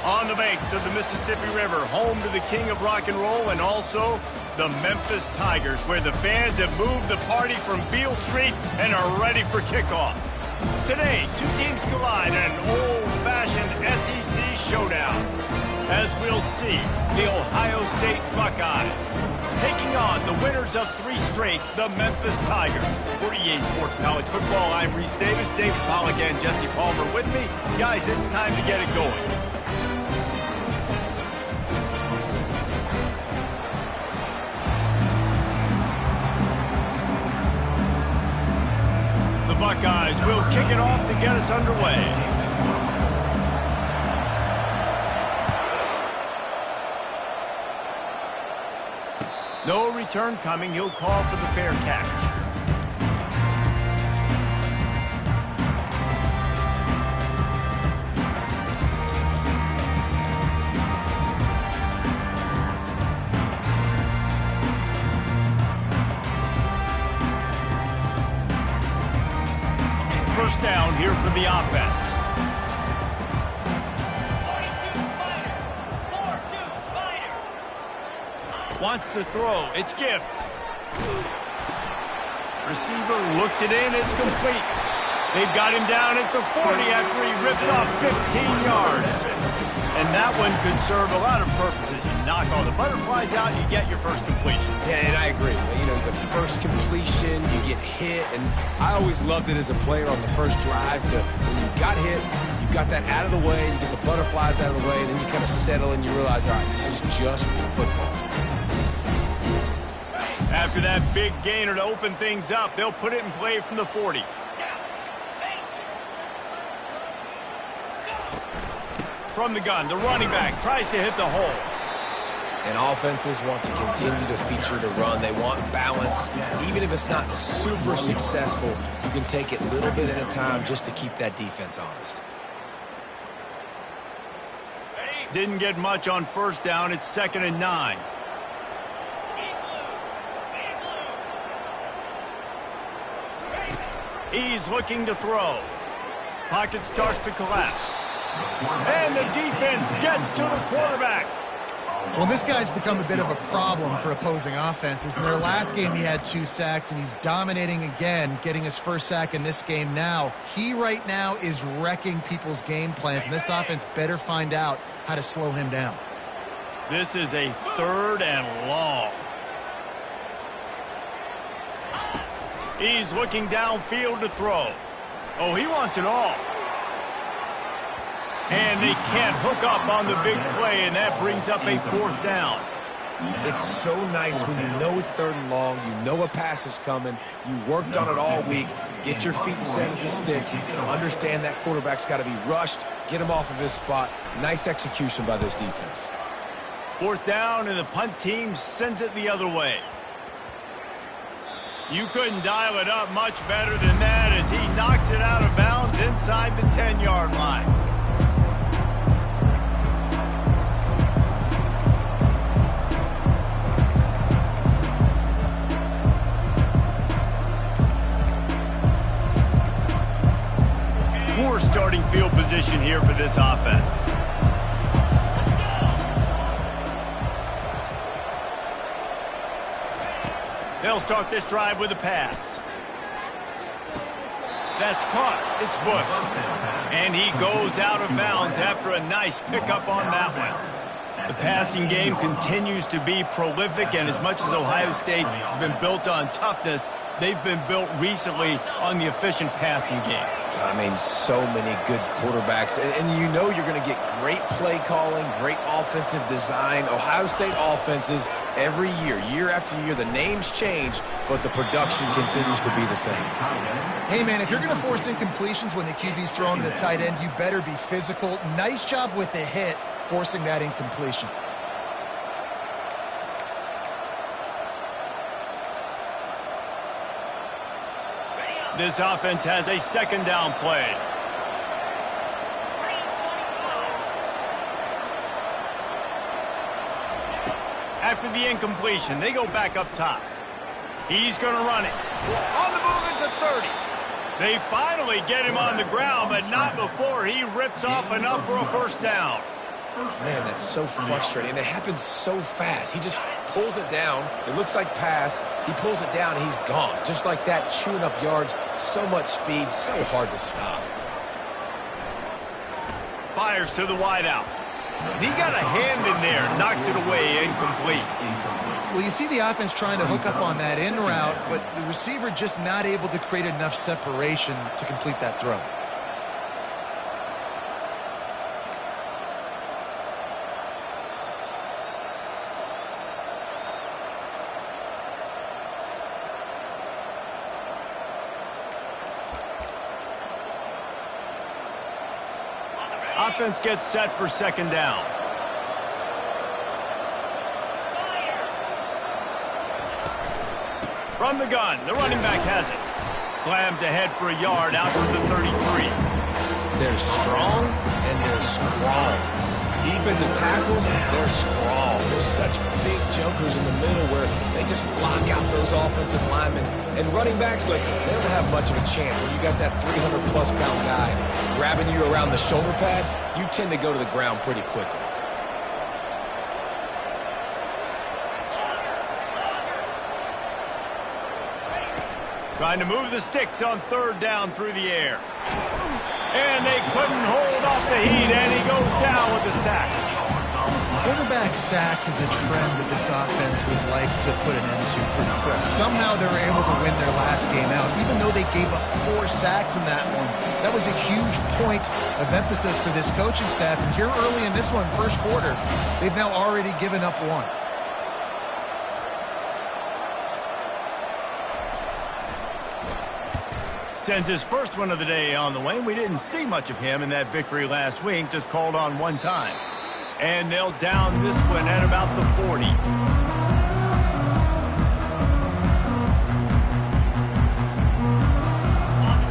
On the banks of the Mississippi River, home to the king of rock and roll and also the Memphis Tigers, where the fans have moved the party from Beale Street and are ready for kickoff. Today, two teams collide in an old-fashioned SEC showdown. As we'll see, the Ohio State Buckeyes taking on the winners of 3 straight, the Memphis Tigers. For EA Sports College Football, I'm Reese Davis, David Pollack, and Jesse Palmer with me. Guys, it's time to get it going. The Buckeyes will kick it off to get us underway. No return coming. He'll call for the fair catch. First down here for the offense. Wants to throw. It's Gibbs. Receiver looks it in. It's complete. They've got him down at the 40 after he ripped off 15 yards. And that one could serve a lot of purposes. You knock all the butterflies out, you get your first completion. Yeah, and I agree. You know, the first completion, you get hit. And I always loved it as a player on the first drive to when you got hit, you got that out of the way, you get the butterflies out of the way, and then you kind of settle and you realize, all right, this is just football. After that big gainer to open things up, they'll put it in play from the 40. From the gun, the running back tries to hit the hole. And offenses want to continue to feature the run. They want balance. Even if it's not super successful, you can take it a little bit at a time just to keep that defense honest. Didn't get much on first down. It's 2nd and 9. He's looking to throw. Pocket starts to collapse. And the defense gets to the quarterback. Well, this guy's become a bit of a problem for opposing offenses. In their last game, he had 2 sacks, and he's dominating again, getting his first sack in this game now. He right now is wrecking people's game plans, and this offense better find out how to slow him down. This is a 3rd and long. He's looking downfield to throw. Oh, he wants it all. And they can't hook up on the big play, and that brings up a 4th down. It's so nice when you know it's 3rd and long, you know a pass is coming, you worked on it all week, get your feet set at the sticks, understand that quarterback's got to be rushed, get him off of his spot. Nice execution by this defense. 4th down, and the punt team sends it the other way. You couldn't dial it up much better than that as he knocks it out of bounds inside the 10-yard line. Poor starting field position here for this offense. They'll start this drive with a pass. That's caught. It's Bush. And he goes out of bounds after a nice pickup on that one. The passing game continues to be prolific, and as much as Ohio State has been built on toughness, they've been built recently on the efficient passing game. I mean, so many good quarterbacks. And you know you're going to get great play calling, great offensive design. Ohio State offenses every year, year after year, the names change, but the production continues to be the same. Hey, man, if you're going to force incompletions when the QB's throwing to the tight end, you better be physical. Nice job with the hit, forcing that incompletion. This offense has a 2nd down play. After the incompletion, they go back up top. He's going to run it. On the move at the 30. They finally get him on the ground, but not before he rips off enough for a 1st down. Man, that's so frustrating. And it happens so fast. He just pulls it down. It looks like pass. He pulls it down, and he's gone. Just like that, chewing up yards. So much speed, so hard to stop. Fires to the wideout. And he got a hand in there, knocks it away, incomplete. Well, you see the offense trying to hook up on that in route, but the receiver just not able to create enough separation to complete that throw. Offense gets set for second down. From the gun, the running back has it. Slams ahead for a yard out to the 33. They're strong and they're strong. Defensive tackles, they're strong. There's such big jumpers in the middle where they just lock out those offensive linemen. And running backs, listen, they don't have much of a chance. When you got that 300-plus pound guy grabbing you around the shoulder pad, you tend to go to the ground pretty quickly. Trying to move the sticks on third down through the air. And they couldn't hold off the heat, and he goes down with the sack. Quarterback sacks is a trend that this offense would like to put an end to pretty quick. Somehow they were able to win their last game out, even though they gave up 4 sacks in that one. That was a huge point of emphasis for this coaching staff. And here early in this one, first quarter, they've now already given up 1. Sends his first one of the day on the way. We didn't see much of him in that victory last week, just called on one time. And they'll down this one at about the 40.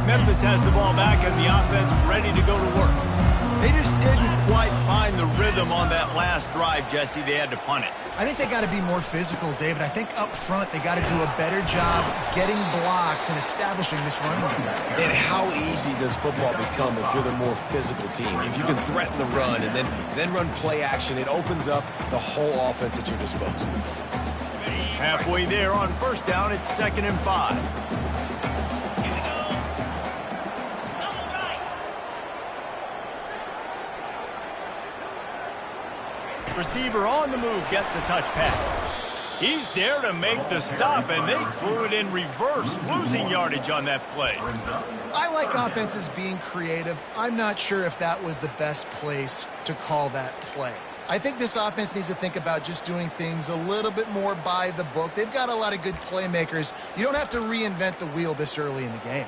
Memphis has the ball back and the offense ready to go to work. They just didn't quite find the rhythm on that last drive, Jesse. They had to punt it. I think they got to be more physical, David. I think up front they got to do a better job getting blocks and establishing this running game. And how easy does football become if you're the more physical team? If you can threaten the run and then run play action, it opens up the whole offense at your disposal. Halfway there on first down, it's 2nd and 5. Receiver on the move gets the touch pass. He's there to make the stop, and they threw it in reverse, losing yardage on that play. I like offenses being creative. I'm not sure if that was the best place to call that play. I think this offense needs to think about just doing things a little bit more by the book. They've got a lot of good playmakers. You don't have to reinvent the wheel this early in the game.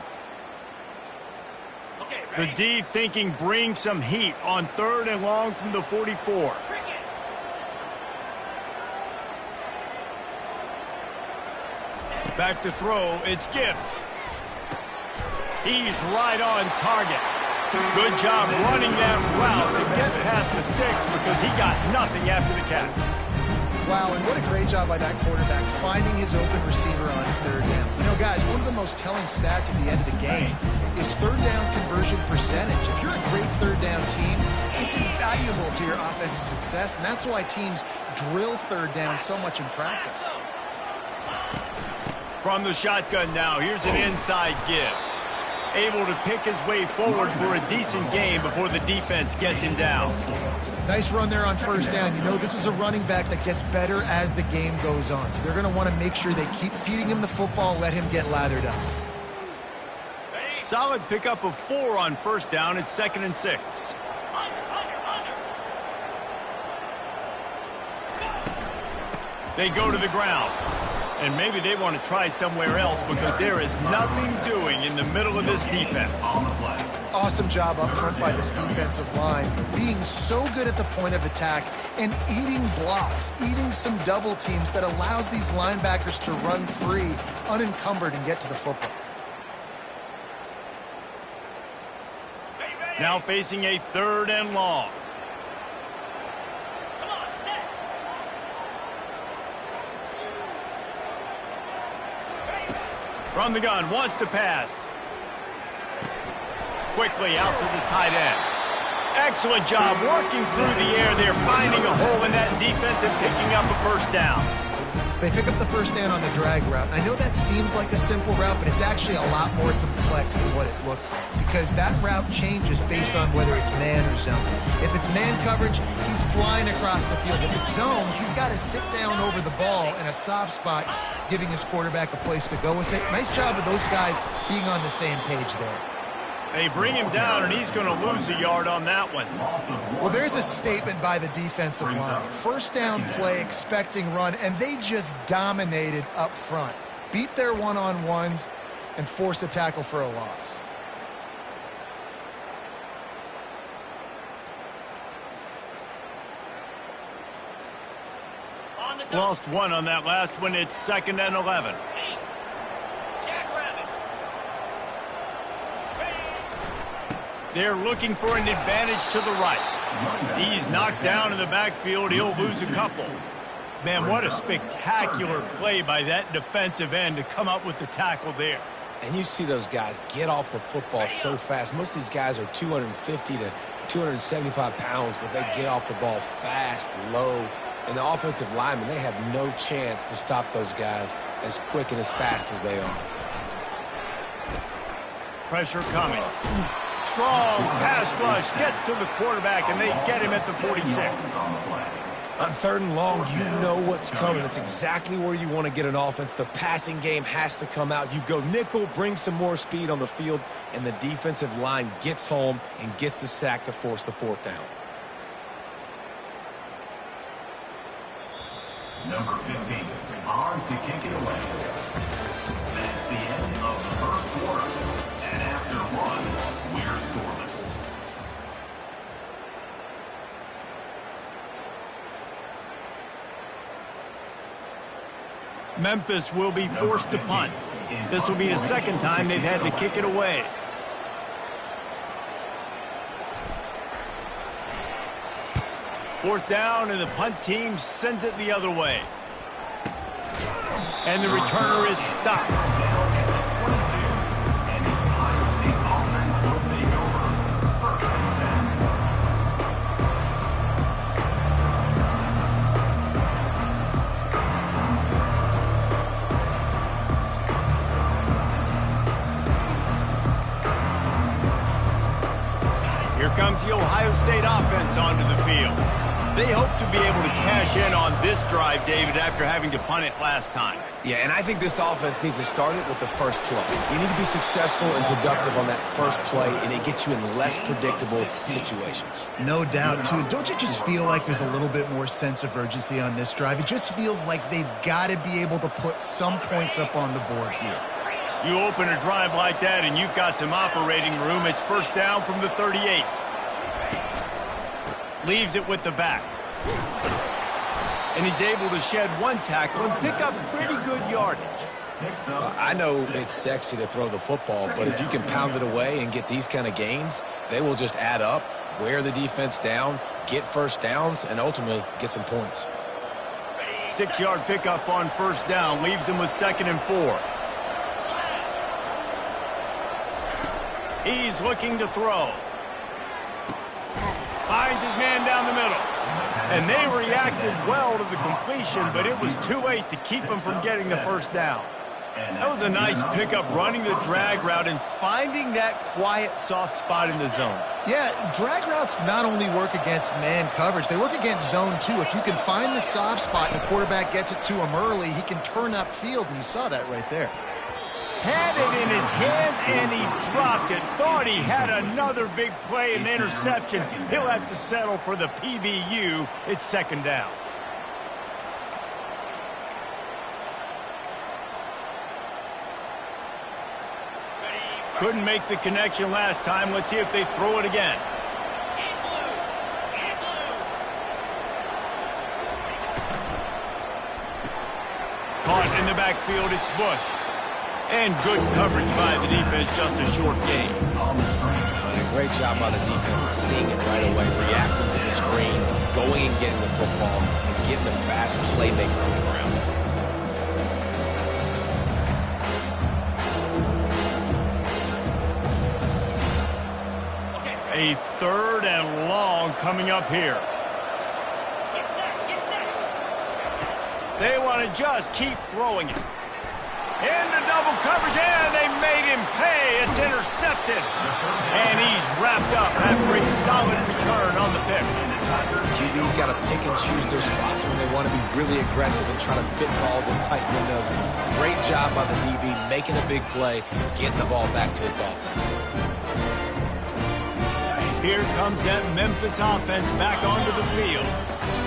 The D thinking bring some heat on 3rd and long from the 44. Back to throw, it's Gibbs. He's right on target. Good job running that route to get past the sticks because he got nothing after the catch. Wow, and what a great job by that quarterback finding his open receiver on 3rd down. You know, guys, one of the most telling stats at the end of the game is 3rd down conversion percentage. If you're a great 3rd down team, it's invaluable to your offensive success, and that's why teams drill 3rd down so much in practice. From the shotgun now, here's an inside give. Able to pick his way forward for a decent game before the defense gets him down. Nice run there on 1st down. You know, this is a running back that gets better as the game goes on. So they're going to want to make sure they keep feeding him the football, let him get lathered up. Solid pickup of 4 on 1st down. It's 2nd and 6. They go to the ground. And maybe they want to try somewhere else because there is nothing doing in the middle of this defense. Awesome job up front by this defensive line, being so good at the point of attack and eating blocks, eating some double teams that allows these linebackers to run free, unencumbered, and get to the football. Now facing a 3rd and long. From the gun, wants to pass. Quickly out to the tight end. Excellent job working through the air there, finding a hole in that defense and picking up a first down. They pick up the first down on the drag route. I know that seems like a simple route, but it's actually a lot more complex than what it looks like because that route changes based on whether it's man or zone. If it's man coverage, he's flying across the field. If it's zone, he's got to sit down over the ball in a soft spot, giving his quarterback a place to go with it. Nice job of those guys being on the same page there. They bring him down, and he's going to lose a yard on that one. Well, there's a statement by the defensive line. First down play, expecting run, and they just dominated up front. Beat their one-on-ones and force a tackle for a loss. Lost one on that last one. It's 2nd and 11. They're looking for an advantage to the right. He's knocked down in the backfield. He'll lose a couple. Man, what a spectacular play by that defensive end to come up with the tackle there. And you see those guys get off the football so fast. Most of these guys are 250 to 275 pounds, but they get off the ball fast, low. And the offensive linemen, they have no chance to stop those guys as quick and as fast as they are. Pressure coming. Strong pass rush gets to the quarterback, and they get him at the 46. On 3rd and long, you know what's coming. It's exactly where you want to get an offense. The passing game has to come out. You go nickel, bring some more speed on the field, and the defensive line gets home and gets the sack to force the 4th down. Number 15, on to kick it away. That's the end of the first quarter. And after one, we're scoreless. Memphis will be forced to punt. This will be the 2nd time they've had to kick it away. Fourth down, and the punt team sends it the other way. And the returner is stopped. Here comes the Ohio State offense onto the field. They hope to be able to cash in on this drive, David, after having to punt it last time. Yeah, and I think this offense needs to start it with the first play. You need to be successful and productive on that first play, and it gets you in less predictable situations. No doubt, too. Don't you just feel like there's a little bit more sense of urgency on this drive? It just feels like they've got to be able to put some points up on the board here. You open a drive like that, and you've got some operating room. It's first down from the 38. Leaves it with the back. And he's able to shed one tackle and pick up pretty good yardage. I know it's sexy to throw the football, but if you can pound it away and get these kind of gains, they will just add up, wear the defense down, get first downs, and ultimately get some points. 6-yard pickup on first down leaves them with 2nd and 4. He's looking to throw. Finds his man down the middle. And they reacted well to the completion, but it was too late to keep him from getting the first down. That was a nice pickup, running the drag route and finding that quiet, soft spot in the zone. Yeah, drag routes not only work against man coverage, they work against zone too. If you can find the soft spot and the quarterback gets it to him early, he can turn upfield, and you saw that right there. Had it in his hands, and he dropped it. Thought he had another big play and interception. He'll have to settle for the PBU. It's 2nd down. Couldn't make the connection last time. Let's see if they throw it again. Caught in the backfield, it's Bush. And good coverage by the defense, just a short gain. And a great job by the defense, seeing it right away, reacting to the screen, going and getting the football, and getting the fast playmaker on the ground. A 3rd and long coming up here. They want to just keep throwing it. Into double coverage, and they made him pay. It's intercepted. And he's wrapped up after a solid return on the pick. QB's got to pick and choose their spots when they want to be really aggressive and try to fit balls in tight windows. Great job by the DB making a big play, getting the ball back to its offense. Here comes that Memphis offense back onto the field.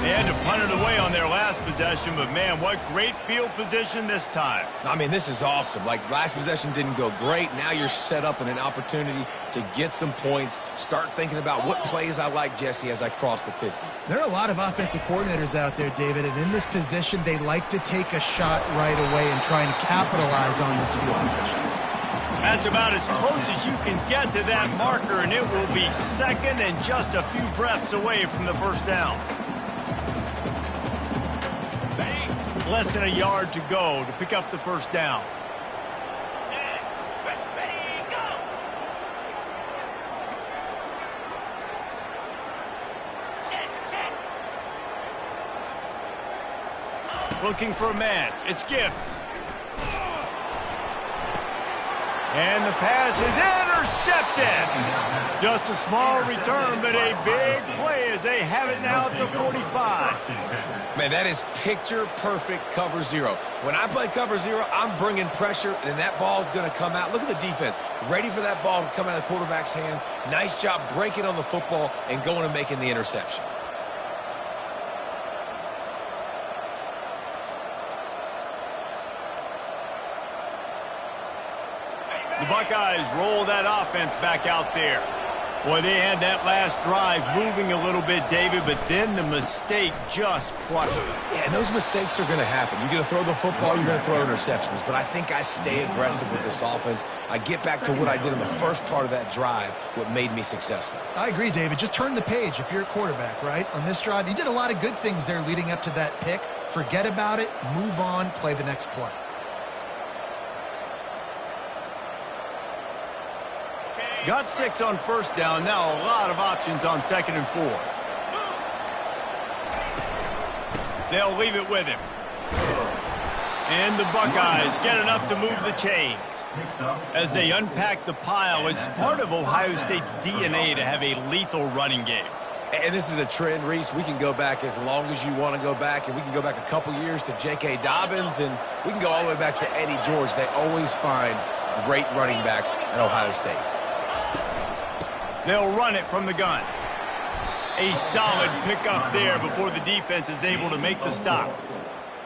They had to punt it away on their last possession, but, man, what great field position this time. I mean, this is awesome. Like, last possession didn't go great. Now you're set up in an opportunity to get some points. Start thinking about what plays I like, Jesse, as I cross the 50. There are a lot of offensive coordinators out there, David, and in this position, they like to take a shot right away and try and capitalize on this field position. That's about as close as you can get to that marker, and it will be 2nd and just a few breaths away from the first down. Less than a yard to go to pick up the first down. Looking for a man. It's Gibbs. And the pass is intercepted. Just a small return, but a big play as they have it now at the 45. Man, that is picture-perfect cover 0. When I play cover 0, I'm bringing pressure, and that ball's going to come out. Look at the defense. Ready for that ball to come out of the quarterback's hand. Nice job breaking on the football and going and making the interception. The Buckeyes roll that offense back out there. Boy, they had that last drive moving a little bit, David, but then the mistake just crushed it. Yeah, and those mistakes are going to happen. You're going to throw the football, you're going to throw interceptions. But I think I stay aggressive with this offense. I get back to what I did in the first part of that drive, what made me successful. I agree, David. Just turn the page if you're a quarterback, right? On this drive, you did a lot of good things there leading up to that pick. Forget about it, move on, play the next play. Got 6 on first down. Now a lot of options on 2nd and 4. They'll leave it with him. And the Buckeyes get enough to move the chains. As they unpack the pile, it's part of Ohio State's DNA to have a lethal running game. And this is a trend, Reese. We can go back as long as you want to go back, and we can go back a couple years to J.K. Dobbins, and we can go all the way back to Eddie George. They always find great running backs at Ohio State. They'll run it from the gun. A solid pickup there before the defense is able to make the stop.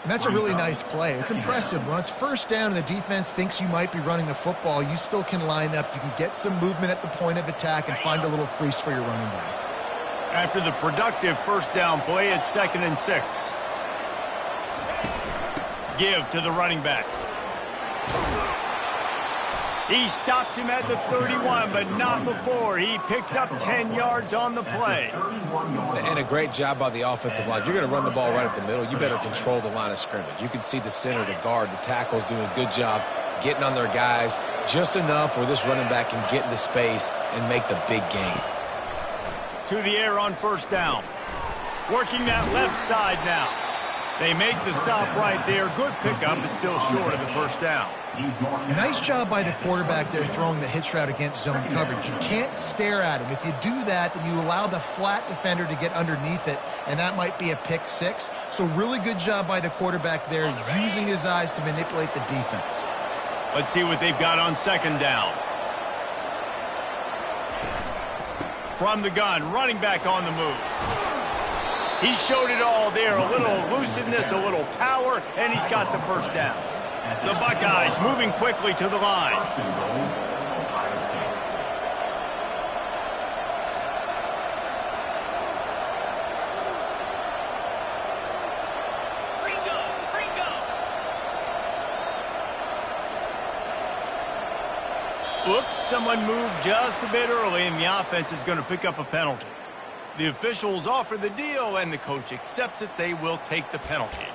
And that's a really nice play. It's impressive. When it's first down and the defense thinks you might be running the football, you still can line up. You can get some movement at the point of attack and find a little crease for your running back. After the productive first down play, it's 2nd and 6. Give to the running back. He stops him at the 31, but not before. He picks up 10 yards on the play. And a great job by the offensive line. If you're going to run the ball right at the middle, you better control the line of scrimmage. You can see the center, the guard, the tackles doing a good job getting on their guys just enough where this running back can get into space and make the big gain. To the air on first down. Working that left side now. They make the stop right there. Good pickup, but still short of the first down. Nice job by the quarterback there throwing the hitch route against zone coverage. You can't stare at him. If you do that, then you allow the flat defender to get underneath it, and that might be a pick 6. So really good job by the quarterback there, using his eyes to manipulate the defense. Let's see what they've got on 2nd down. From the gun, running back on the move. He showed it all there, a little elusiveness, a little power, and he's got the first down. The Buckeyes moving quickly to the line. Oops, someone moved just a bit early, and the offense is going to pick up a penalty. The officials offer the deal, and the coach accepts it. They will take the penalty.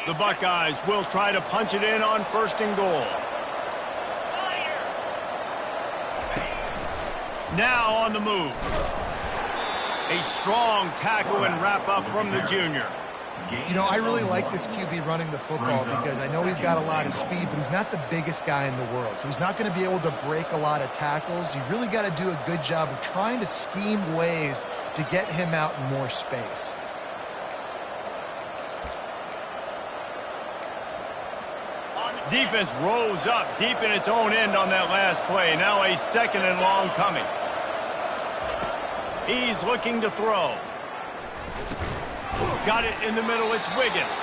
The Buckeyes will try to punch it in on 1st and goal. Now on the move. A strong tackle and wrap up from the junior. You know, I really like this QB running the football because I know he's got a lot of speed, but he's not the biggest guy in the world. So he's not going to be able to break a lot of tackles. You really got to do a good job of trying to scheme ways to get him out in more space. Defense rose up deep in its own end on that last play. Now a 2nd and long coming. He's looking to throw. Got it in the middle. It's Wiggins.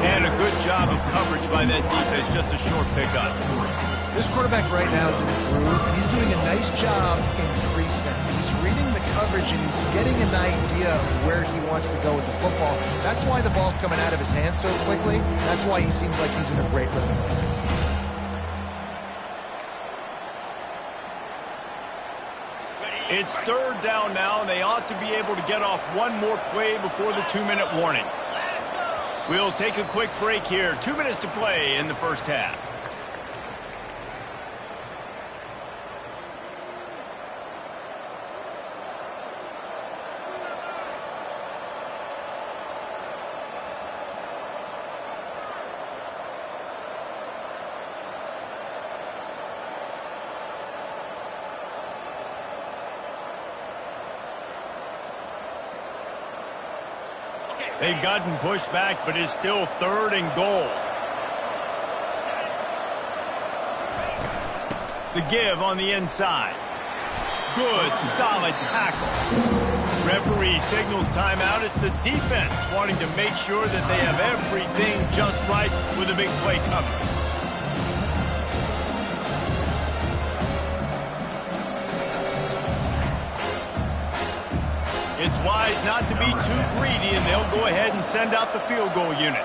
And a good job of coverage by that defense. Just a short pickup. This quarterback right now is in a groove, and he's doing a nice job in pre-snap. He's reading the coverage, and he's getting an idea of where he wants to go with the football. That's why the ball's coming out of his hands so quickly. That's why he seems like he's in a great rhythm. It's 3rd down now, and they ought to be able to get off one more play before the 2-minute warning. We'll take a quick break here. 2 minutes to play in the first half. They've gotten pushed back, but it's still 3rd and goal. The give on the inside. Good, solid tackle. Referee signals timeout. It's the defense wanting to make sure that they have everything just right with a big play coming. It's wise not to be too greedy, and they'll go ahead and send out the field goal unit.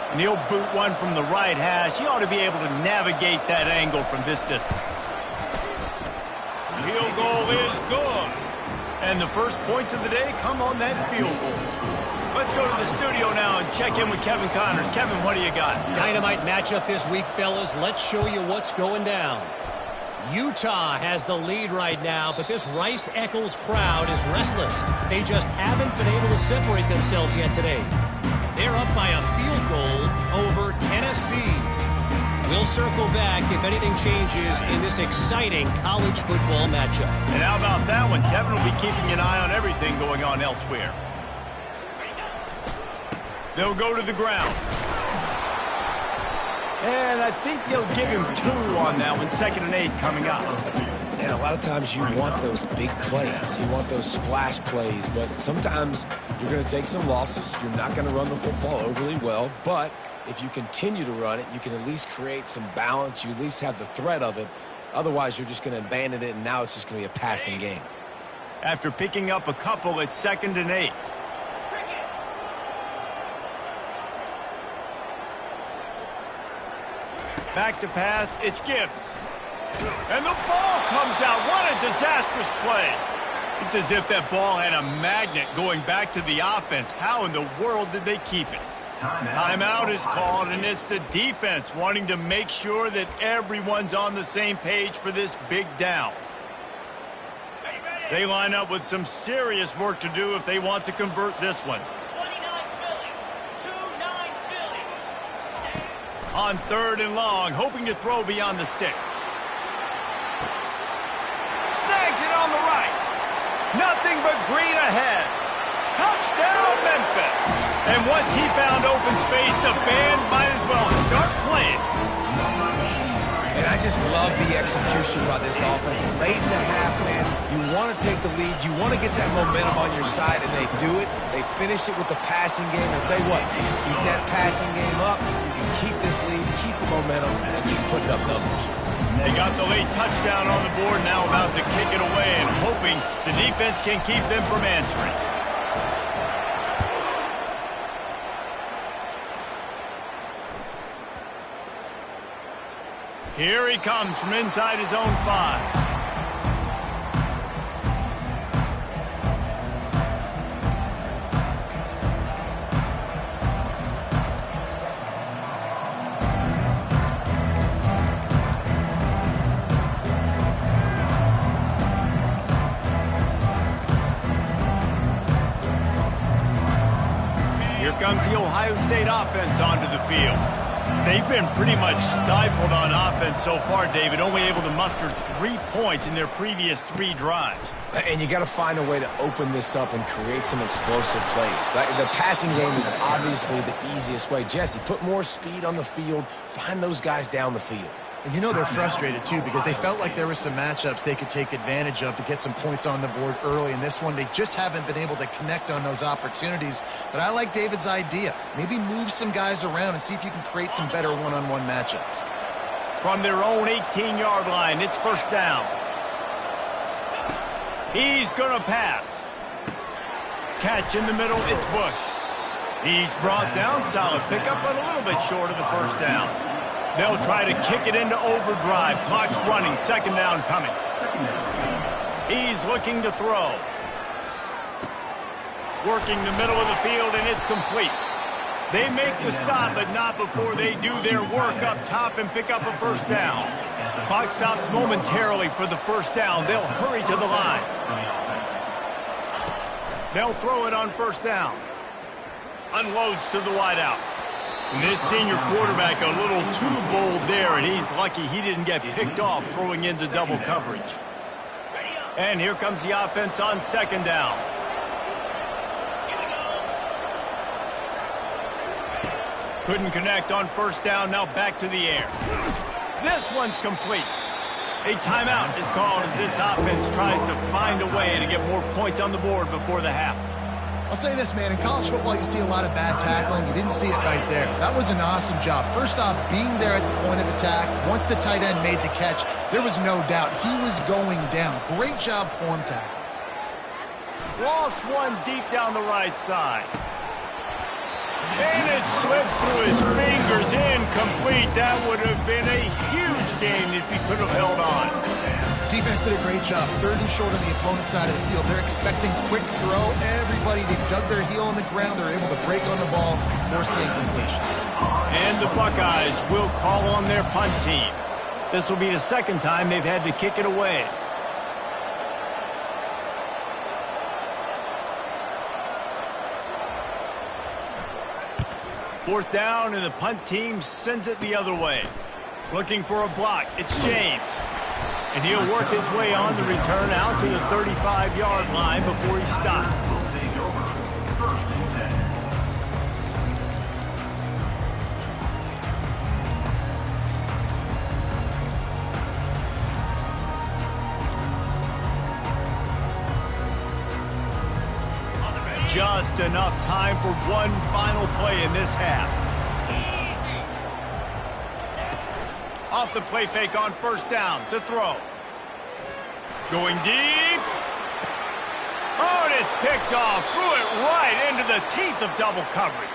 And he'll boot one from the right hash. He ought to be able to navigate that angle from this distance. The field goal is good. And the first points of the day come on that field goal. Let's go to the studio now and check in with Kevin Connors. Kevin, what do you got? Dynamite matchup this week, fellas. Let's show you what's going down. Utah has the lead right now, but this Rice-Eccles crowd is restless. They just haven't been able to separate themselves yet today. They're up by a field goal over Tennessee. We'll circle back if anything changes in this exciting college football matchup. And how about that one? Kevin will be keeping an eye on everything going on elsewhere. They'll go to the ground. And I think they'll give him 2 on that one. 2nd and 8 coming up. And a lot of times you want those big plays. You want those splash plays. But sometimes you're going to take some losses. You're not going to run the football overly well. But if you continue to run it, you can at least create some balance. You at least have the threat of it. Otherwise, you're just going to abandon it, and now it's just going to be a passing game. After picking up a couple, it's 2nd and 8. Back to pass, it's Gibbs. And the ball comes out. What a disastrous play. It's as if that ball had a magnet going back to the offense. How in the world did they keep it? Timeout is called, and it's the defense wanting to make sure that everyone's on the same page for this big down. They line up with some serious work to do if they want to convert this one. On 3rd and long, hoping to throw beyond the sticks. Snags it on the right. Nothing but green ahead. Touchdown, Memphis. And once he found open space, the band might as well start playing. And I just love the execution by this offense. Late in the half, man, you want to take the lead. You want to get that momentum on your side, and they do it. They finish it with the passing game. I'll tell you what, keep that passing game up. You can keep this lead, keep the momentum, and keep putting up numbers. They got the late touchdown on the board, now about to kick it away and hoping the defense can keep them from answering. Here he comes from inside his own 5. Here comes the Ohio State offense onto the field. They've been pretty much stifled on offense so far, David, only able to muster 3 points in their previous 3 drives. And you got to find a way to open this up and create some explosive plays. The passing game is obviously the easiest way. Jesse, put more speed on the field. Find those guys down the field. And you know they're frustrated, too, because they felt like there were some matchups they could take advantage of to get some points on the board early. In this one, they just haven't been able to connect on those opportunities. But I like David's idea. Maybe move some guys around and see if you can create some better one-on-one matchups. From their own 18-yard line, it's first down. He's going to pass. Catch in the middle, it's Bush. He's brought down, solid pickup, but a little bit short of the first down. They'll try to kick it into overdrive. Clock's running. Second down coming. He's looking to throw. Working the middle of the field, and it's complete. They make the stop, but not before they do their work up top and pick up a first down. Clock stops momentarily for the first down. They'll hurry to the line. They'll throw it on first down. Unloads to the wideout. And this senior quarterback a little too bold there, and he's lucky he didn't get picked off throwing into double coverage. And here comes the offense on second down. Couldn't connect on first down, now back to the air. This one's complete. A timeout is called as this offense tries to find a way to get more points on the board before the half. I'll say this, man. In college football, you see a lot of bad tackling. You didn't see it right there. That was an awesome job. First off, being there at the point of attack. Once the tight end made the catch, there was no doubt he was going down. Great job form tackle. Lost one deep down the right side. And it slips through his fingers, incomplete. That would have been a huge gain if he could have held on. Defense did a great job. Third and short on the opponent's side of the field. They're expecting quick throw. Everybody, they dug their heel on the ground. They're able to break on the ball, force the incompletion. And the Buckeyes will call on their punt team. This will be the second time they've had to kick it away. Fourth down, and the punt team sends it the other way. Looking for a block. It's James. And he'll work his way on the return out to the 35-yard line before he stopped. Just enough time for one final play in this half. Off the play fake on first down to throw. Going deep. Oh, and it's picked off. Threw it right into the teeth of double coverage.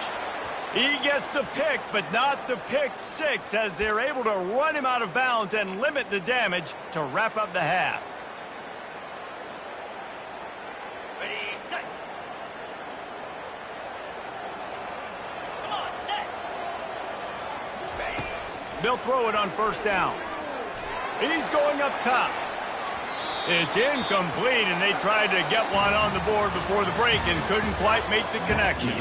He gets the pick, but not the pick six, as they're able to run him out of bounds and limit the damage to wrap up the half. They'll throw it on first down. He's going up top. It's incomplete, and they tried to get one on the board before the break and couldn't quite make the connection.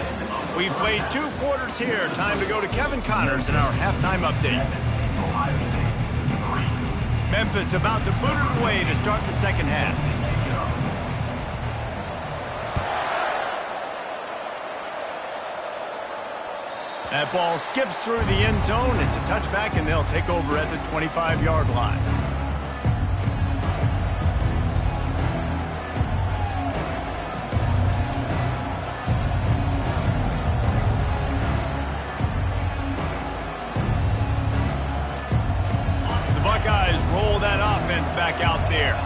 We've played 2 quarters here. Time to go to Kevin Connors in our halftime update. Memphis about to boot it away to start the second half. That ball skips through the end zone. It's a touchback, and they'll take over at the 25-yard line. The Buckeyes roll that offense back out there.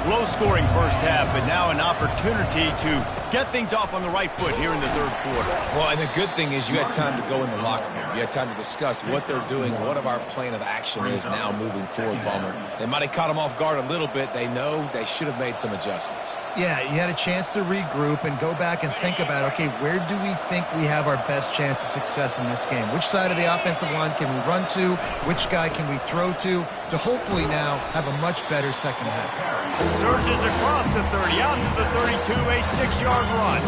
Low-scoring first half, but now an opportunity to get things off on the right foot here in the third quarter. Well, and the good thing is you had time to go in the locker room. You had time to discuss what they're doing, what our plan of action is now moving forward, Palmer. They might have caught them off guard a little bit. They know they should have made some adjustments. Yeah, you had a chance to regroup and go back and think about, okay, where do we think we have our best chance of success in this game? Which side of the offensive line can we run to? Which guy can we throw to hopefully now have a much better second half? Surges across the 30, out to the 32, a 6-yard run.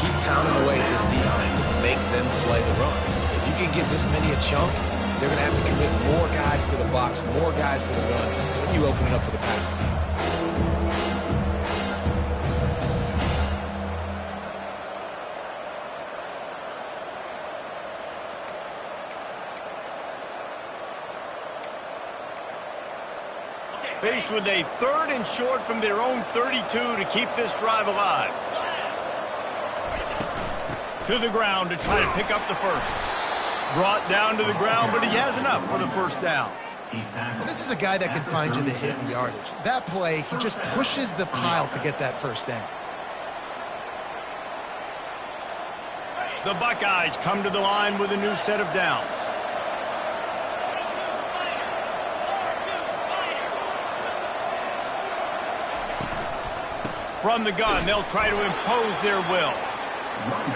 keep pounding away at this defense and make them play the run. If you can get this many a chunk, they're going to have to commit more guys to the box, more guys to the run, then you open it up for the passing game. Faced with a 3rd and short from their own 32 to keep this drive alive. To the ground to try to pick up the first. Brought down to the ground, but he has enough for the first down. And this is a guy that can find you the hidden yardage. That play, he just pushes the pile to get that first down. The Buckeyes come to the line with a new set of downs. From the gun, they'll try to impose their will.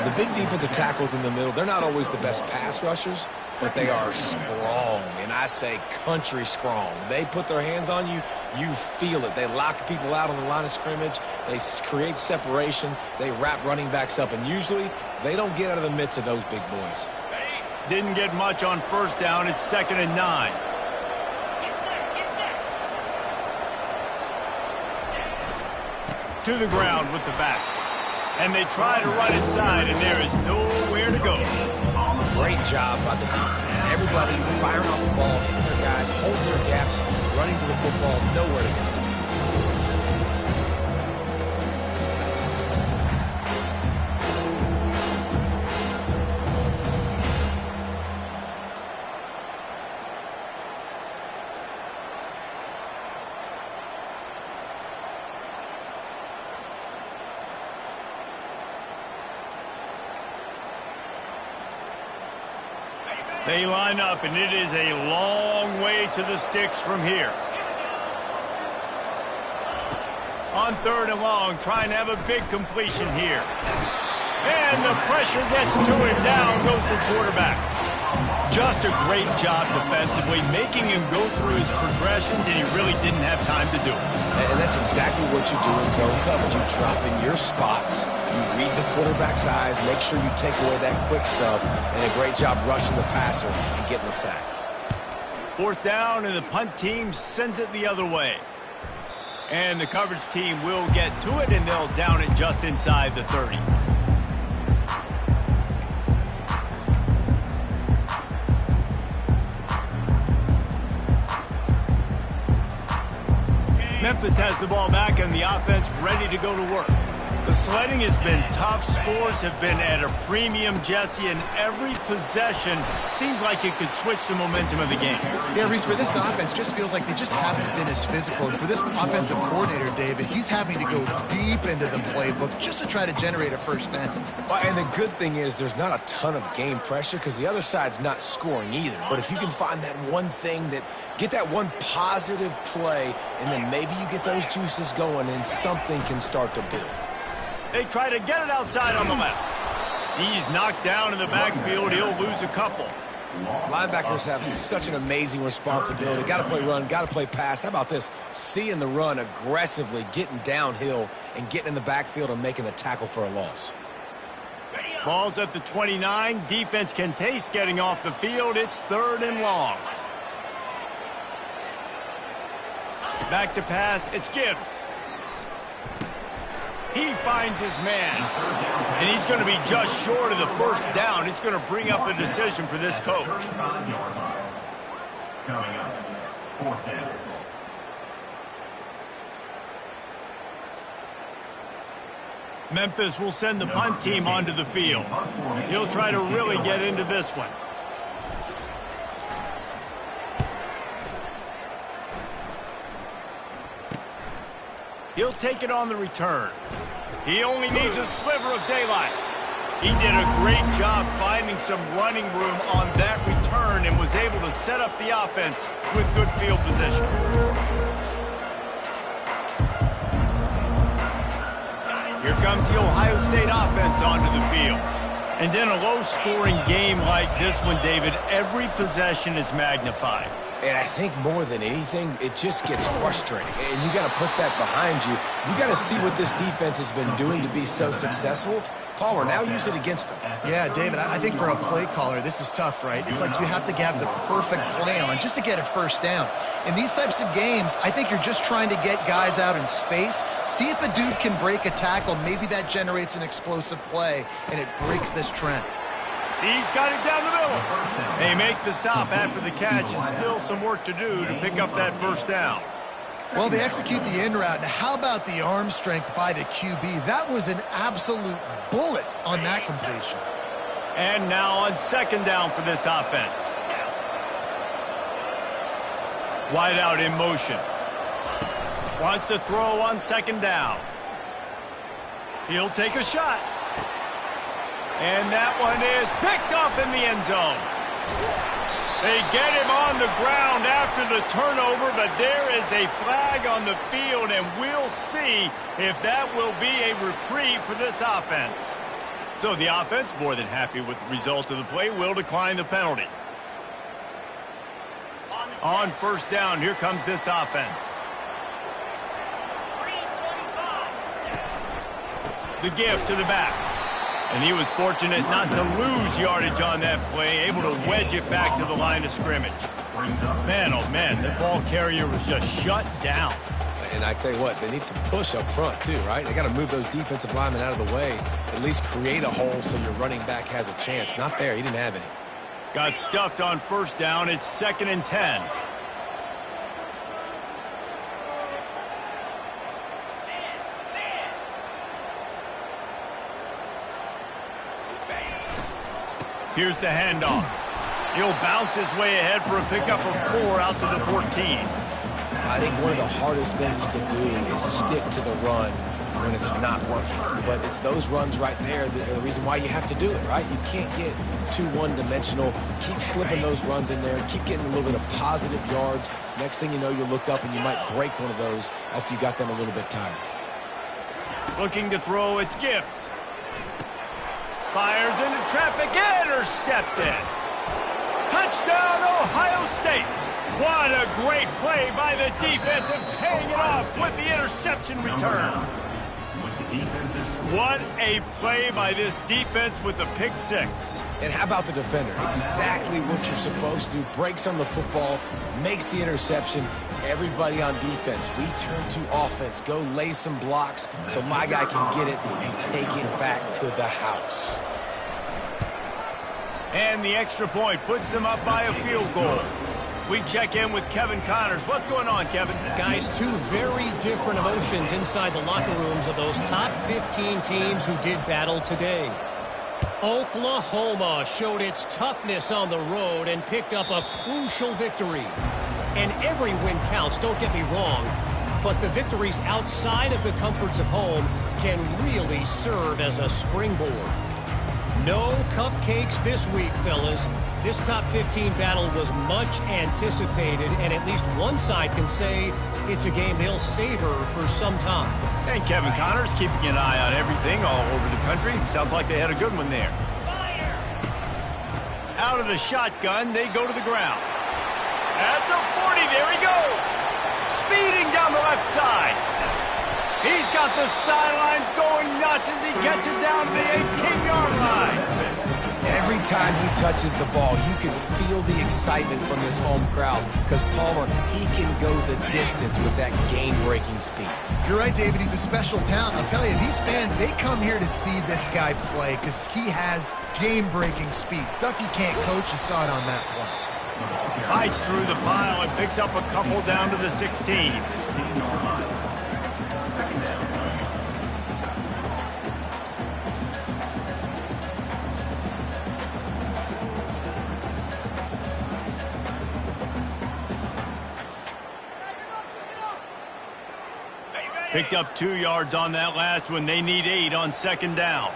The big defensive tackles in the middle, they're not always the best pass rushers, but they are strong, and I say country strong. They put their hands on you, you feel it. They lock people out on the line of scrimmage. They create separation. They wrap running backs up, and usually they don't get out of the midst of those big boys. Didn't get much on first down. It's 2nd and 9. To the ground with the back. And they try to run inside, and there is nowhere to go. Great job by the defense. Everybody firing off the ball, hitting their guys, holding their gaps, running to the football, nowhere to go. They line up, and it is a long way to the sticks from here. On 3rd and long, trying to have a big completion here. And the pressure gets to him. Down goes the quarterback. Just a great job defensively, making him go through his progressions, and he really didn't have time to do it. And that's exactly what you do in zone coverage. You drop in your spots. You read the quarterback's eyes, make sure you take away that quick stuff, and a great job rushing the passer and getting the sack. 4th down, and the punt team sends it the other way. And the coverage team will get to it, and they'll down it just inside the 30. Memphis has the ball back, and the offense ready to go to work. The sledding has been tough. Scores have been at a premium, Jesse, and every possession seems like it could switch the momentum of the game. Yeah, Reese, for this offense, just feels like they just haven't been as physical. And for this offensive coordinator, David, he's having to go deep into the playbook just to try to generate a first down. Well, and the good thing is there's not a ton of game pressure because the other side's not scoring either. But if you can find that one thing get that one positive play, and then maybe you get those juices going and something can start to build. They try to get it outside on the left. He's knocked down in the backfield. He'll lose a couple. Linebackers have such an amazing responsibility. Got to play run, got to play pass. How about this? Seeing the run aggressively, getting downhill, and getting in the backfield and making the tackle for a loss. Ball's at the 29. Defense can taste getting off the field. It's 3rd and long. Back to pass. It's Gibbs. He finds his man, and he's going to be just short of the first down. It's going to bring up a decision for this coach. Coming up, 4th down. Memphis will send the punt team onto the field. He'll try to really get into this one. He'll take it on the return. He only needs a sliver of daylight. He did a great job finding some running room on that return and was able to set up the offense with good field position. Here comes the Ohio State offense onto the field. And in a low-scoring game like this one, David, every possession is magnified. And I think more than anything, it just gets frustrating. And you got to put that behind you. You got to see what this defense has been doing to be so successful. Palmer, now use it against him. Yeah, David, I think for a play caller, this is tough, right? It's like you have to have the perfect play on just to get a first down. In these types of games, I think you're just trying to get guys out in space, see if a dude can break a tackle. Maybe that generates an explosive play, and it breaks this trend. He's got it down the middle. They make the stop after the catch, and still some work to do to pick up that first down. Well, they execute the in route. How about the arm strength by the QB? That was an absolute bullet on that completion. And now on second down for this offense. Wide out in motion. Wants to throw on second down. He'll take a shot. And that one is picked off in the end zone. They get him on the ground after the turnover, but there is a flag on the field, and we'll see if that will be a reprieve for this offense. So the offense, more than happy with the result of the play, will decline the penalty. On first down, here comes this offense. The give to the back. And he was fortunate not to lose yardage on that play, able to wedge it back to the line of scrimmage. Man, oh man, the ball carrier was just shut down. And I tell you what, they need some push up front too, right? They got to move those defensive linemen out of the way, at least create a hole so your running back has a chance. Not there, he didn't have any. Got stuffed on first down, it's 2nd and 10. Here's the handoff. He'll bounce his way ahead for a pickup of 4 out to the 14. I think one of the hardest things to do is stick to the run when it's not working. But it's those runs right there that are the reason why you have to do it, right? You can't get too one-dimensional. Keep slipping those runs in there. Keep getting a little bit of positive yards. Next thing you know, you look up and you might break one of those after you got them a little bit tired. Looking to throw, it's Gibbs. Fires into traffic, intercepted. Touchdown, Ohio State. What a great play by the defense and paying it off with the interception return. What a play by this defense with the pick 6. And how about the defender? Exactly what you're supposed to do. Breaks on the football, makes the interception. Everybody on defense, we turn to offense. Go lay some blocks so my guy can get it and take it back to the house. And the extra point puts them up by a field goal. We check in with Kevin Connors. What's going on, Kevin? Guys, 2 very different emotions inside the locker rooms of those top 15 teams who did battle today. Oklahoma showed its toughness on the road and picked up a crucial victory. And every win counts, don't get me wrong, but the victories outside of the comforts of home can really serve as a springboard. No cupcakes this week, fellas. This top 15 battle was much anticipated, and at least one side can say it's a game they'll savor for some time. And Kevin Connors keeping an eye on everything all over the country. Sounds like they had a good one there. Out of the shotgun, they go to the ground. At the 40, there he goes. Speeding down the left side. He's got the sidelines going nuts as he gets it down to the 18-yard line. Every time he touches the ball, you can feel the excitement from this home crowd because Palmer, he can go the distance with that game-breaking speed. You're right, David. He's a special talent. I'll tell you, these fans, they come here to see this guy play because he has game-breaking speed. Stuff you can't coach. You saw it on that play. Fights through the pile and picks up a couple down to the 16. Picked up 2 yards on that last one. They need 8 on second down.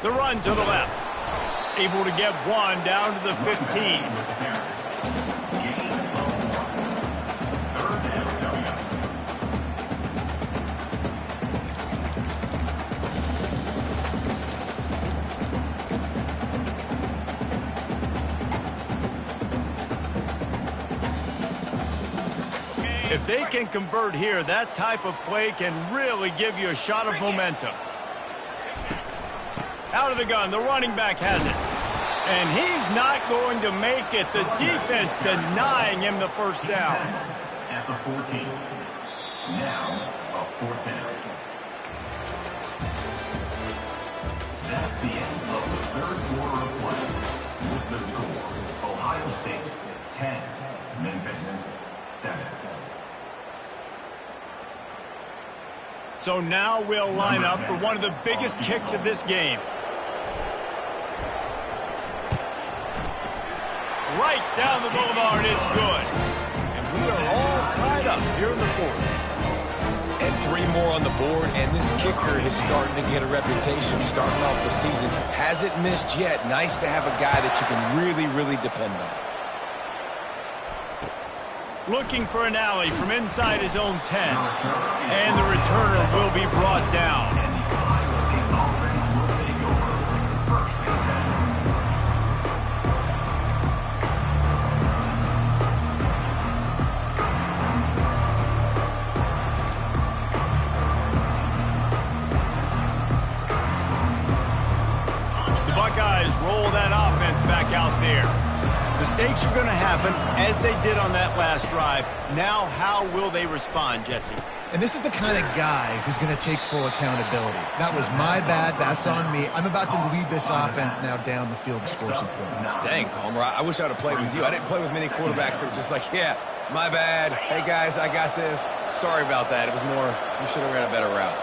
The run to the left. Able to get 1 down to the 15. If they can convert here, that type of play can really give you a shot of momentum. Out of the gun, the running back has it. And he's not going to make it. The defense denying him the first down. At the 14. Now, a fourth down. That's the end of the third quarter of play. With the score, Ohio State 10, Memphis 7. So now we'll line up for one of the biggest kicks of this game. Right down the boulevard, it's good. And we are all tied up here in the fourth. And 3 more on the board, and this kicker is starting to get a reputation starting off the season. Hasn't missed yet. Nice to have a guy that you can really, really depend on. Looking for an alley from inside his own 10. And the returner will be brought down. And the Ohio State offense will take over. First and 10. The Buckeyes roll that offense back out there. Mistakes are going to happen, as they did on that last drive. Now, how will they respond, Jesse? And this is the kind of guy who's going to take full accountability. That was my bad. That's on me. I'm about to lead this offense now down the field to score some points. Dang, Palmer, I wish I would have played with you. I didn't play with many quarterbacks that were just like, yeah, my bad. Hey, guys, I got this. Sorry about that. It was more, you should have ran a better route.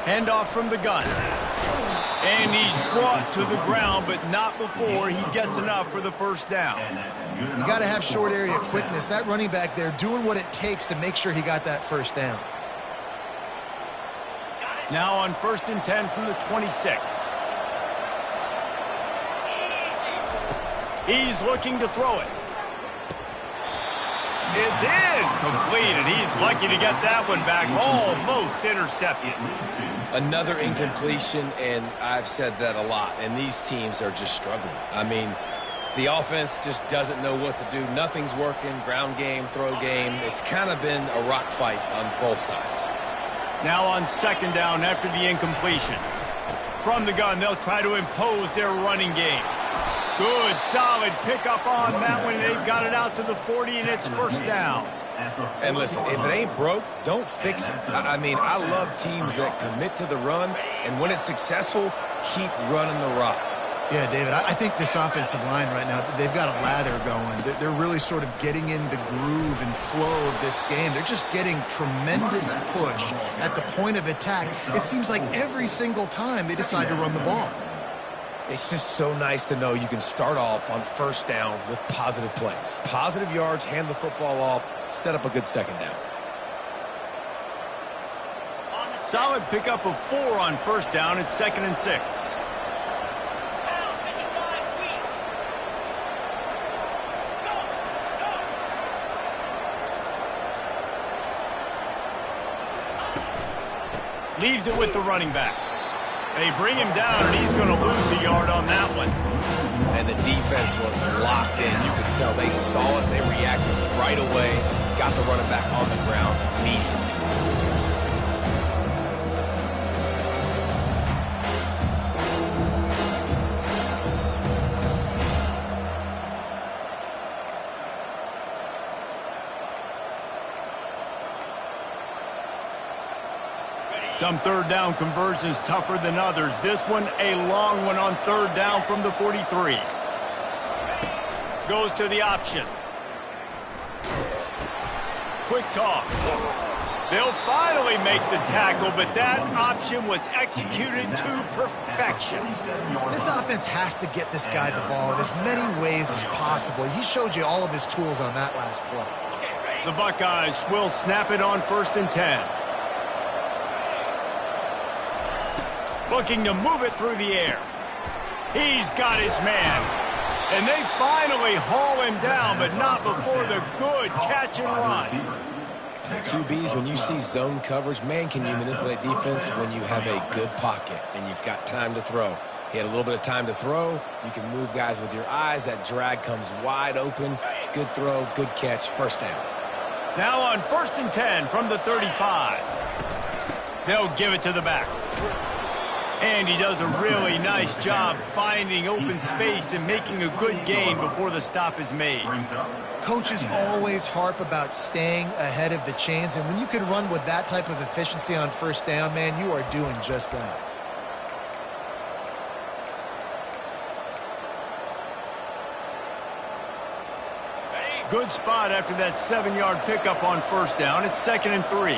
Handoff from the gun. And he's brought to the ground, but not before he gets enough for the first down. You got to have short area quickness. That running back there doing what it takes to make sure he got that first down. Now on 1st and 10 from the 26. He's looking to throw it. It's incomplete, and he's lucky to get that one back. Almost intercepted. Another incompletion, and I've said that a lot, and these teams are just struggling. I mean, the offense just doesn't know what to do. Nothing's working, ground game, throw game. It's kind of been a rock fight on both sides. Now on 2nd down after the incompletion. From the gun, they'll try to impose their running game. Good, solid pickup on that one. They've got it out to the 40, and it's first down. And listen, if it ain't broke, don't fix it. I mean, I love teams that commit to the run, and when it's successful, keep running the rock. Yeah, David, I think this offensive line right now, they've got a lather going. They're really sort of getting in the groove and flow of this game. They're just getting tremendous push at the point of attack. It seems like every single time they decide to run the ball. It's just so nice to know you can start off on 1st down with positive plays. Positive yards, hand the football off, set up a good 2nd down. Solid pickup of 4 on 1st down. It's 2nd and 6. Leaves it with the running back. They bring him down, and he's going to lose a yard on that one. And the defense was locked in. You could tell they saw it. They reacted right away. Got the running back on the ground immediately. Some 3rd down conversions tougher than others. This one, a long one on 3rd down from the 43. Goes to the option. Quick toss. They'll finally make the tackle, but that option was executed to perfection. This offense has to get this guy the ball in as many ways as possible. He showed you all of his tools on that last play. The Buckeyes will snap it on 1st and 10. Looking to move it through the air. He's got his man. And they finally haul him down, but not before the good catch and run. QBs, when you see zone coverage, man, can you manipulate defense when you have a good pocket and you've got time to throw. He had a little bit of time to throw. You can move guys with your eyes. That drag comes wide open. good throw, good catch, first down. Now on 1st and 10 from the 35. They'll give it to the back. And he does a really nice job finding open space and making a good gain before the stop is made. Coaches always harp about staying ahead of the chains, and when you can run with that type of efficiency on first down, man, you are doing just that. Good spot after that 7-yard pickup on first down. It's 2nd and 3.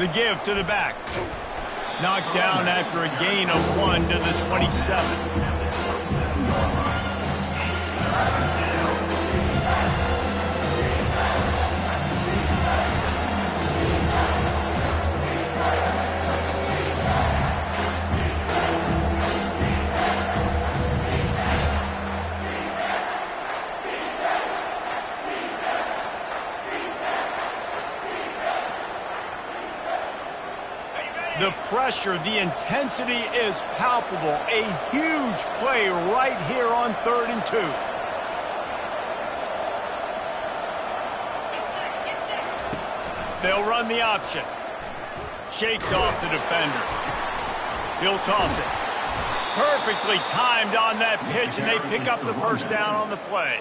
The give to the back. Knocked down after a gain of 1 to the 27. The pressure, the intensity is palpable. A huge play right here on 3rd and 2. They'll run the option. Shakes off the defender. He'll toss it. Perfectly timed on that pitch, and they pick up the first down on the play.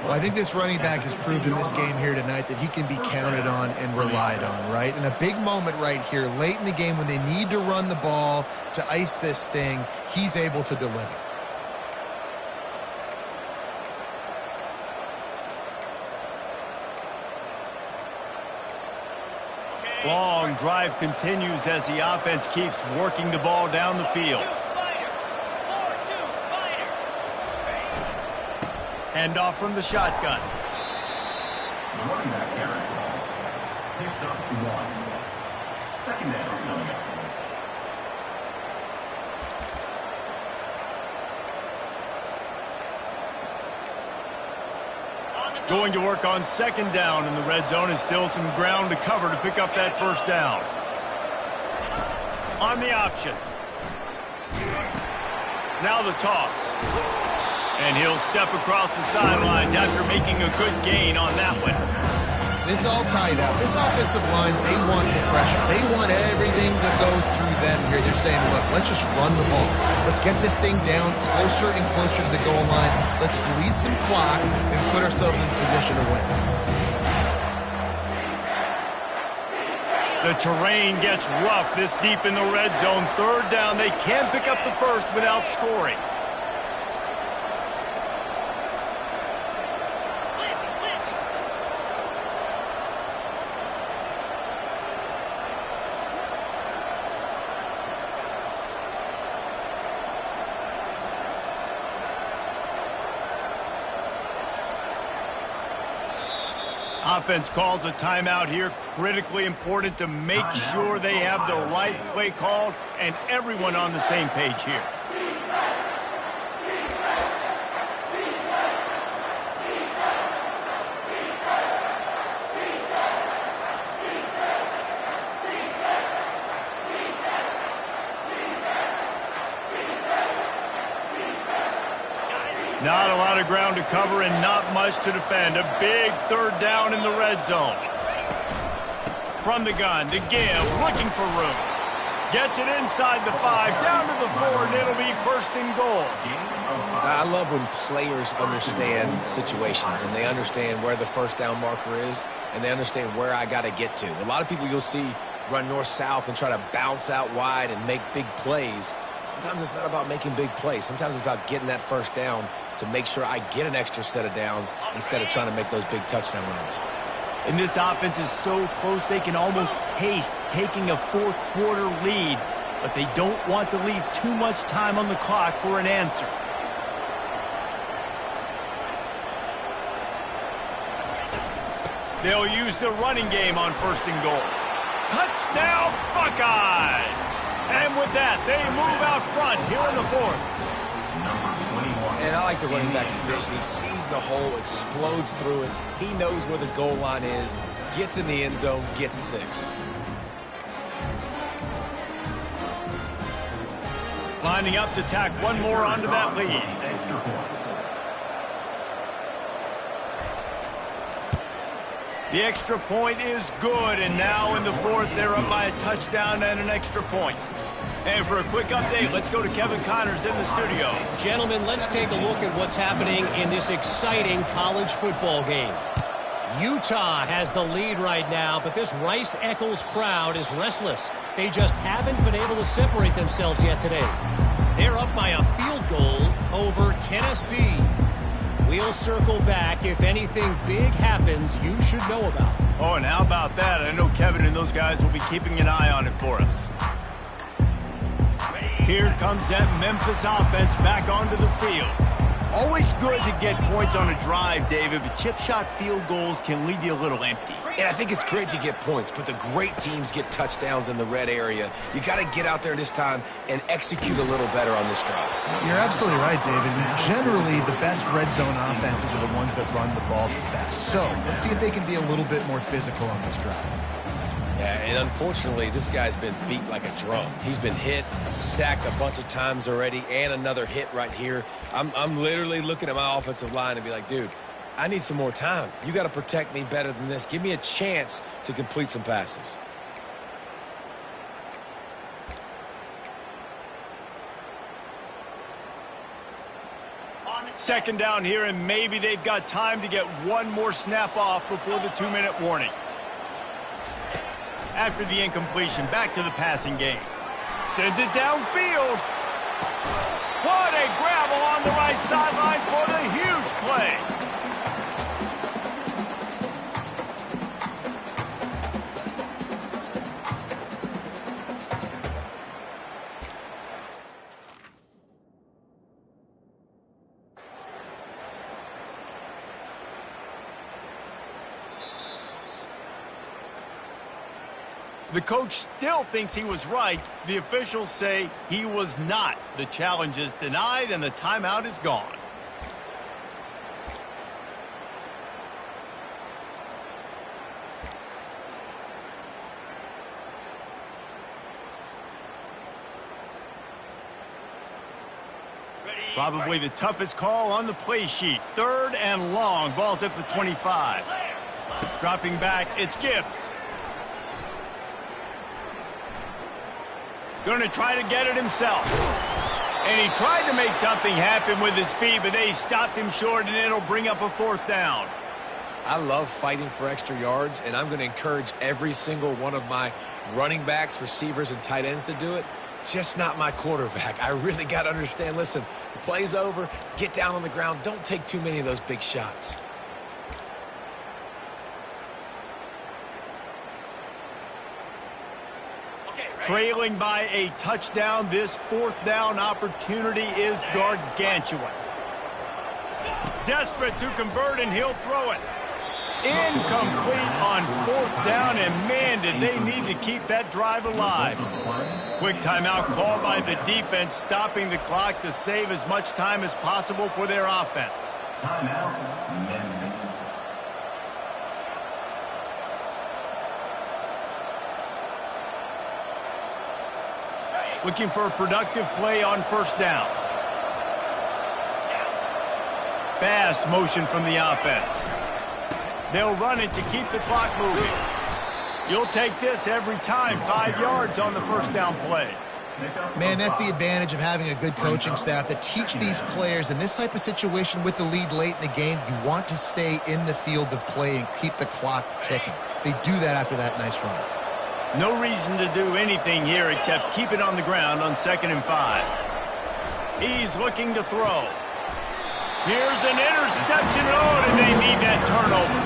Well, I think this running back has proved in this game here tonight that he can be counted on and relied on, right? In a big moment right here, late in the game when they need to run the ball to ice this thing, he's able to deliver. Long drive continues as the offense keeps working the ball down the field. Hand off from the shotgun. The running back carry picks up 1. 2nd down coming up. Going to work on 2nd down in the red zone, and still some ground to cover to pick up that first down. On the option. Now the toss. And he'll step across the sidelines after making a good gain on that one. It's all tied up. This offensive line, they want the pressure. They want everything to go through them here. They're saying, look, let's just run the ball. Let's get this thing down closer and closer to the goal line. Let's bleed some clock and put ourselves in position to win. The terrain gets rough this deep in the red zone. 3rd down. They can't pick up the first without scoring. Offense calls a timeout here. Critically important to make sure they have the right play called and everyone on the same page here. Not a lot of ground to cover and not much to defend. A big 3rd down in the red zone. From the gun to give, looking for room. Gets it inside the 5, down to the 4, and it'll be 1st and goal. I love when players understand situations and they understand where the first down marker is and they understand where I got to get to. A lot of people you'll see run north-south and try to bounce out wide and make big plays. Sometimes it's not about making big plays. Sometimes it's about getting that first down to make sure I get an extra set of downs instead of trying to make those big touchdown runs. And this offense is so close they can almost taste taking a 4th quarter lead, but they don't want to leave too much time on the clock for an answer. They'll use the running game on 1st and goal. Touchdown, Buckeyes! And with that, they move out front here in the 4th. And I like the running back's vision. He sees the hole, explodes through it. He knows where the goal line is, gets in the end zone, gets 6. Lining up to tack one more onto that lead. The extra point is good, and now in the fourth, they're up by a touchdown and an extra point. And for a quick update, let's go to Kevin Connors in the studio. Gentlemen, let's take a look at what's happening in this exciting college football game. Utah has the lead right now, but this Rice-Eccles crowd is restless. They just haven't been able to separate themselves yet today. They're up by a field goal over Tennessee. We'll circle back if anything big happens you should know about. Oh, and how about that? I know Kevin and those guys will be keeping an eye on it for us. Here comes that Memphis offense back onto the field. Always good to get points on a drive, David, but chip shot field goals can leave you a little empty. And I think it's great to get points, but the great teams get touchdowns in the red area. You got to get out there this time and execute a little better on this drive. You're absolutely right, David. Generally, the best red zone offenses are the ones that run the ball the best. So let's see if they can be a little bit more physical on this drive. Yeah, and unfortunately, this guy's been beat like a drum. He's been hit, sacked a bunch of times already, and another hit right here. I'm literally looking at my offensive line and be like, dude, I need some more time. You got to protect me better than this. Give me a chance to complete some passes. Second down here, and maybe they've got time to get one more snap off before the 2-minute warning. After the incompletion, back to the passing game. Sends it downfield. What a grab along the right sideline for the huge play. The coach still thinks he was right. The officials say he was not. The challenge is denied, and the timeout is gone. Probably the toughest call on the play sheet. 3rd and long. Ball's at the 25. Dropping back, it's Gibbs. Going to try to get it himself. And he tried to make something happen with his feet, but they stopped him short, and it'll bring up a 4th down. I love fighting for extra yards, and I'm going to encourage every single one of my running backs, receivers, and tight ends to do it. Just not my quarterback. I really got to understand, listen, the play's over, get down on the ground, don't take too many of those big shots. Trailing by a touchdown, this 4th down opportunity is gargantuan. Desperate to convert, and he'll throw it. Incomplete on 4th down, and man, did they need to keep that drive alive. Quick timeout called by the defense, stopping the clock to save as much time as possible for their offense. Timeout, Memphis. Looking for a productive play on 1st down. Fast motion from the offense. They'll run it to keep the clock moving. You'll take this every time. 5 yards on the 1st down play. Man, that's the advantage of having a good coaching staff that teach these players in this type of situation with the lead late in the game. You want to stay in the field of play and keep the clock ticking. They do that after that nice run. No reason to do anything here except keep it on the ground on 2nd and 5. He's looking to throw. Here's an interception. Oh, and they need that turnover.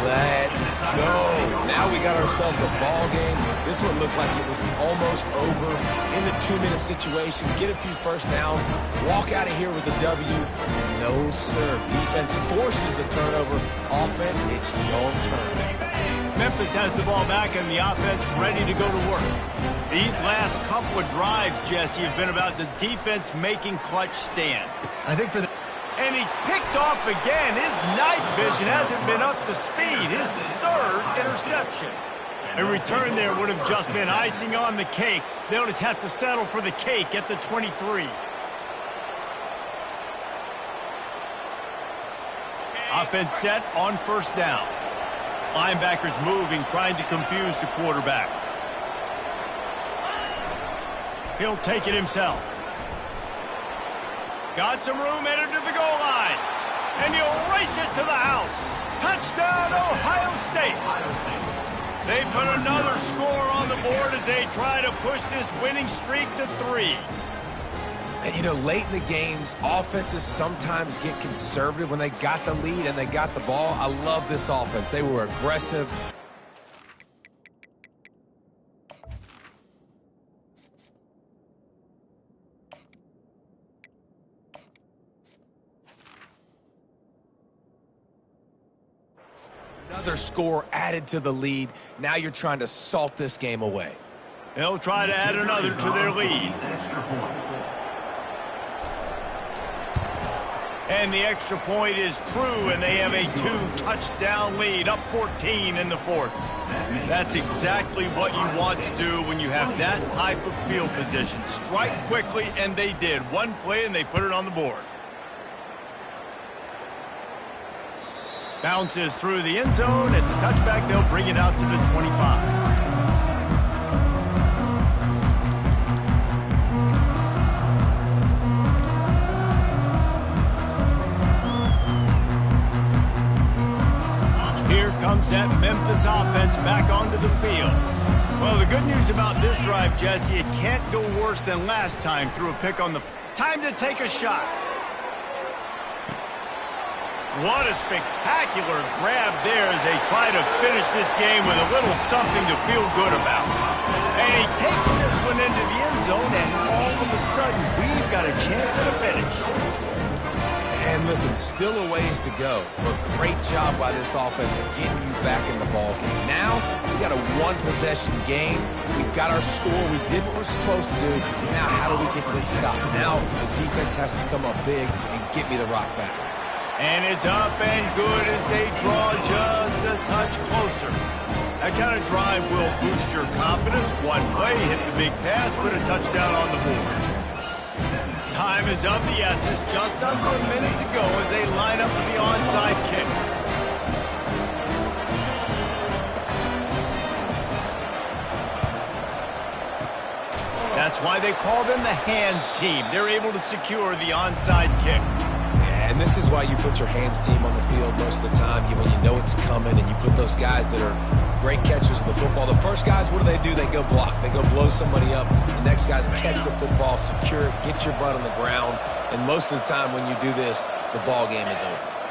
Let's go. Now we got ourselves a ball game. This one looked like it was almost over in the 2-minute situation. Get a few 1st downs. Walk out of here with a W. No, sir. Defense forces the turnover. Offense, it's your turn. Memphis has the ball back and the offense ready to go to work. These last couple of drives, Jesse, have been about the defense making clutch stand. I think for the... And he's picked off again. His night vision hasn't been up to speed. His 3rd interception. A return there would have just been icing on the cake. They'll just have to settle for the cake at the 23. Offense set on 1st down. Linebackers moving, trying to confuse the quarterback. He'll take it himself. Got some room, headed to the goal line. And he'll race it to the house. Touchdown, Ohio State. They put another score on the board as they try to push this winning streak to 3. And, you know, late in the games, offenses sometimes get conservative when they got the lead and they got the ball. I love this offense. They were aggressive. Another score added to the lead. Now you're trying to salt this game away. They'll try to add another to their lead. And the extra point is true, and they have a 2-touchdown lead, up 14 in the 4th. That's exactly what you want to do when you have that type of field position. Strike quickly, and they did. One play, and they put it on the board. Bounces through the end zone. It's a touchback. They'll bring it out to the 25. Here comes that Memphis offense back onto the field. Well, the good news about this drive, Jesse, it can't go worse than last time through a pick on the... Time to take a shot. What a spectacular grab there as they try to finish this game with a little something to feel good about. And he takes this one into the end zone, and all of a sudden, we've got a chance at a finish. And listen, still a ways to go, but great job by this offense getting you back in the ball game. Now, we got a one-possession game. We've got our score. We did what we're supposed to do. Now, how do we get this stopped? Now, the defense has to come up big and get me the rock back. And it's up and good as they draw just a touch closer. That kind of drive will boost your confidence. One play, hit the big pass, put a touchdown on the board. Time is of the essence, just under a minute to go as they line up for the onside kick. That's why they call them the hands team. They're able to secure the onside kick. And this is why you put your hands team on the field most of the time, when you know it's coming, and you put those guys that are great catchers of the football. The first guys, what do? They go block. They go blow somebody up. The next guys catch the football, secure it, get your butt on the ground. And most of the time when you do this, the ball game is over.